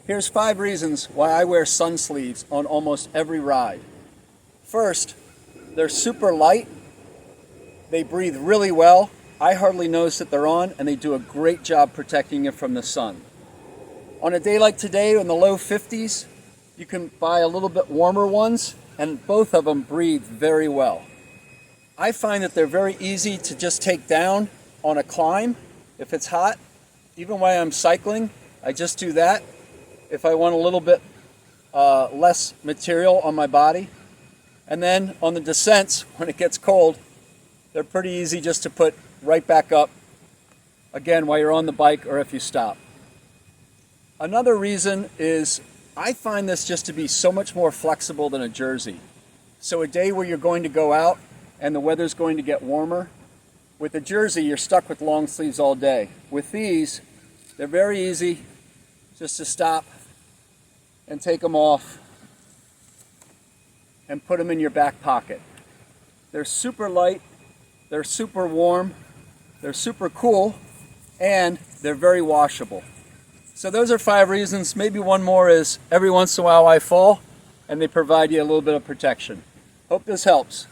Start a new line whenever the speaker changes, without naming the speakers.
Here's 5 reasons why I wear sun sleeves on almost every ride. First, they're super light. They breathe really well. I hardly notice that they're on, and they do a great job protecting you from the sun. On a day like today in the low 50s, you can buy a little bit warmer ones, and both of them breathe very well. I find that they're very easy to just take down on a climb if it's hot. Even while I'm cycling, I just do that. If I want a little bit less material on my body. And then on the descents, when it gets cold, they're pretty easy just to put right back up, again, while you're on the bike or if you stop. Another reason is I find this just to be so much more flexible than a jersey. So a day where you're going to go out and the weather's going to get warmer, with a jersey you're stuck with long sleeves all day. With these, they're very easy just to stop and take them off and put them in your back pocket. They're super light, they're super warm, they're super cool, and they're very washable. So those are 5 reasons. Maybe one more is every once in a while I fall, and they provide you a little bit of protection. Hope this helps.